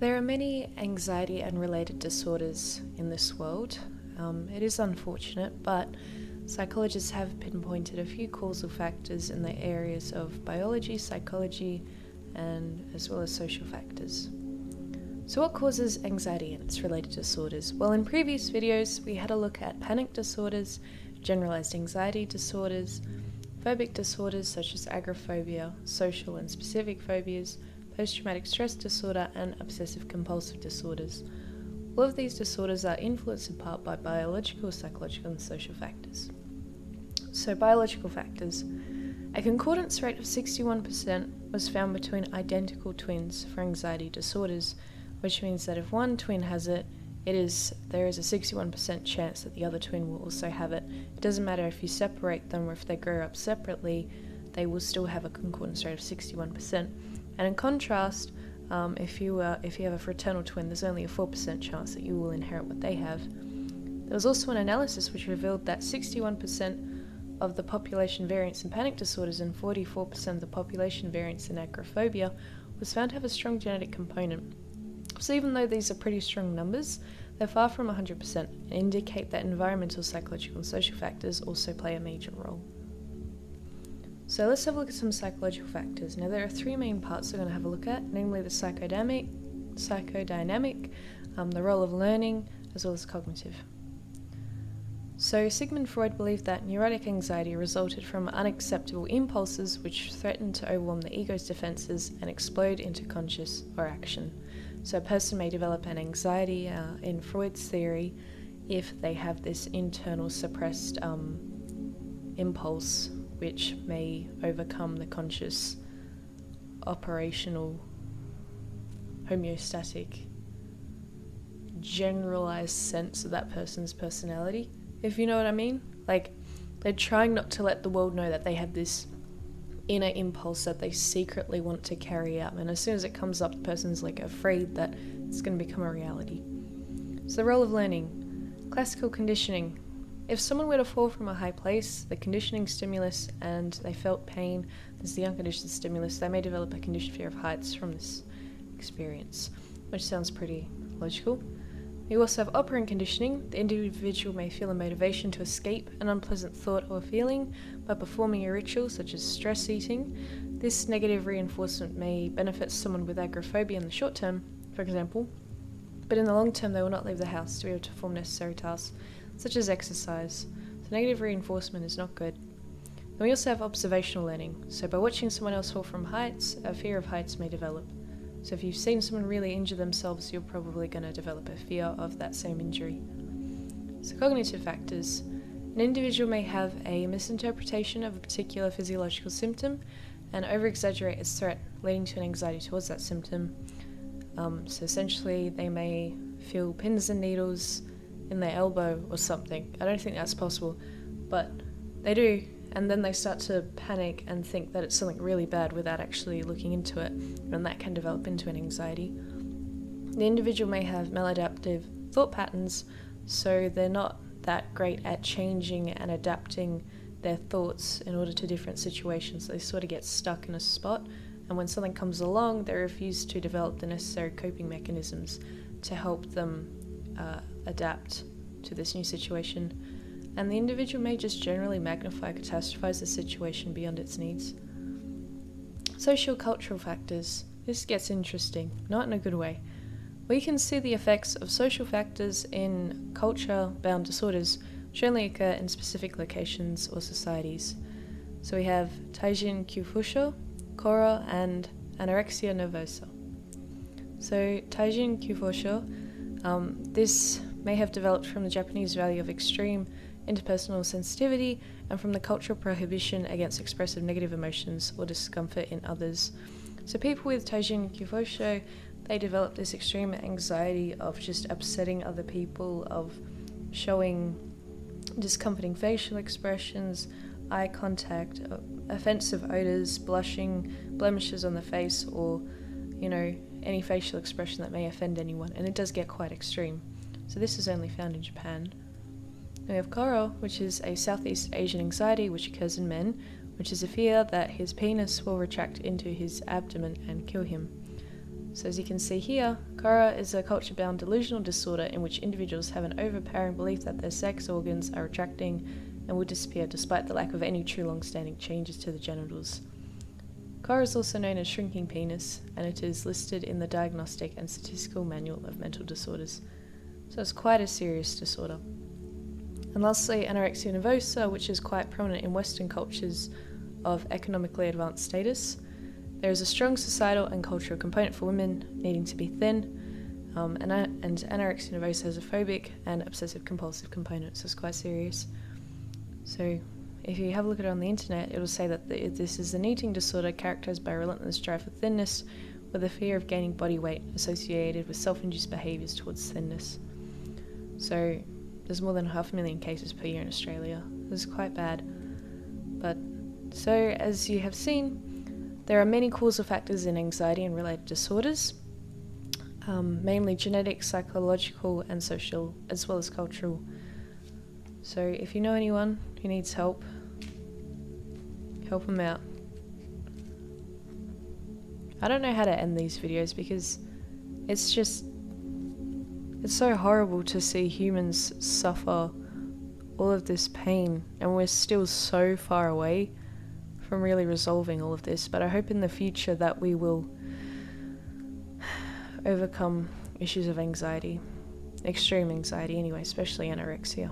There are many anxiety and related disorders in this world. It is unfortunate, but psychologists have pinpointed a few causal factors in the areas of biology, psychology, and as well as social factors. So what causes anxiety and its related disorders? Well, in previous videos, we had a look at panic disorders, generalized anxiety disorders, phobic disorders such as agoraphobia, social and specific phobias, post-traumatic stress disorder, and obsessive-compulsive disorders. All of these disorders are influenced in part by biological, psychological, and social factors. So, biological factors. A concordance rate of 61% was found between identical twins for anxiety disorders, which means that if one twin has it, there is a 61% chance that the other twin will also have it. It doesn't matter if you separate them or if they grow up separately, they will still have a concordance rate of 61%. And in contrast, if you have a fraternal twin, there's only a 4% chance that you will inherit what they have. There was also an analysis which revealed that 61% of the population variance in panic disorders and 44% of the population variance in agoraphobia was found to have a strong genetic component. So even though these are pretty strong numbers, they're far from 100% and indicate that environmental, psychological, and social factors also play a major role. So let's have a look at some psychological factors. Now there are three main parts we're going to have a look at, namely the psychodynamic, the role of learning, as well as cognitive. So Sigmund Freud believed that neurotic anxiety resulted from unacceptable impulses which threaten to overwhelm the ego's defenses and explode into conscious or action. So a person may develop an anxiety in Freud's theory if they have this internal suppressed impulse which may overcome the conscious, operational, homeostatic, generalized sense of that person's personality, if you know what I mean. Like, they're trying not to let the world know that they have this inner impulse that they secretly want to carry out, and as soon as it comes up, the person's like afraid that it's going to become a reality. So the role of learning. Classical conditioning. If someone were to fall from a high place, the conditioning stimulus, and they felt pain, there's the unconditioned stimulus, they may develop a conditioned fear of heights from this experience, which sounds pretty logical. You also have operant conditioning. The individual may feel a motivation to escape an unpleasant thought or feeling by performing a ritual such as stress eating. This negative reinforcement may benefit someone with agoraphobia in the short term, for example, but in the long term they will not leave the house to be able to perform necessary tasks, such as exercise. So negative reinforcement is not good. Then we also have observational learning. So by watching someone else fall from heights, a fear of heights may develop. So if you've seen someone really injure themselves, you're probably going to develop a fear of that same injury. So cognitive factors. An individual may have a misinterpretation of a particular physiological symptom and over-exaggerate its threat, leading to an anxiety towards that symptom. So essentially, they may feel pins and needles in their elbow or something. I don't think that's possible, but they do, and then they start to panic and think that it's something really bad without actually looking into it, and that can develop into an anxiety. The individual may have maladaptive thought patterns, so they're not that great at changing and adapting their thoughts in order to different situations. They sort of get stuck in a spot, and when something comes along, they refuse to develop the necessary coping mechanisms to help them adapt to this new situation, and the individual may just generally magnify or catastrophize the situation beyond its needs. Socio-cultural factors. This gets interesting, not in a good way. We can see the effects of social factors in culture-bound disorders, which only occur in specific locations or societies. So we have Taijin Kivosho, Korra, and Anorexia nervosa. So Taijin Kivosho, this may have developed from the Japanese value of extreme interpersonal sensitivity and from the cultural prohibition against expressive negative emotions or discomfort in others. So people with Taijin Kivosho, they develop this extreme anxiety of just upsetting other people, of showing discomforting facial expressions, eye contact, offensive odors, blushing, blemishes on the face, or, any facial expression that may offend anyone, and it does get quite extreme. So this is only found in Japan. And we have Korra, which is a Southeast Asian anxiety which occurs in men, which is a fear that his penis will retract into his abdomen and kill him. So as you can see here, Korra is a culture-bound delusional disorder in which individuals have an overpowering belief that their sex organs are retracting and will disappear despite the lack of any true long-standing changes to the genitals. Korra is also known as shrinking penis, and it is listed in the Diagnostic and Statistical Manual of Mental Disorders. So it's quite a serious disorder. And lastly, anorexia nervosa, which is quite prominent in Western cultures of economically advanced status. There is a strong societal and cultural component for women needing to be thin, and anorexia nervosa has a phobic and obsessive compulsive component, so it's quite serious. So if you have a look at it on the internet, it will say that this is an eating disorder characterized by a relentless drive for thinness, with a fear of gaining body weight associated with self-induced behaviours towards thinness. So there's more than 500,000 cases per year in Australia. This is quite bad. But so as you have seen, there are many causal factors in anxiety and related disorders, mainly genetic, psychological and social, as well as cultural. So if you know anyone who needs help, help them out. I don't know how to end these videos because it's so horrible to see humans suffer all of this pain, and we're still so far away from really resolving all of this. But I hope in the future that we will overcome issues of anxiety, extreme anxiety anyway, especially anorexia.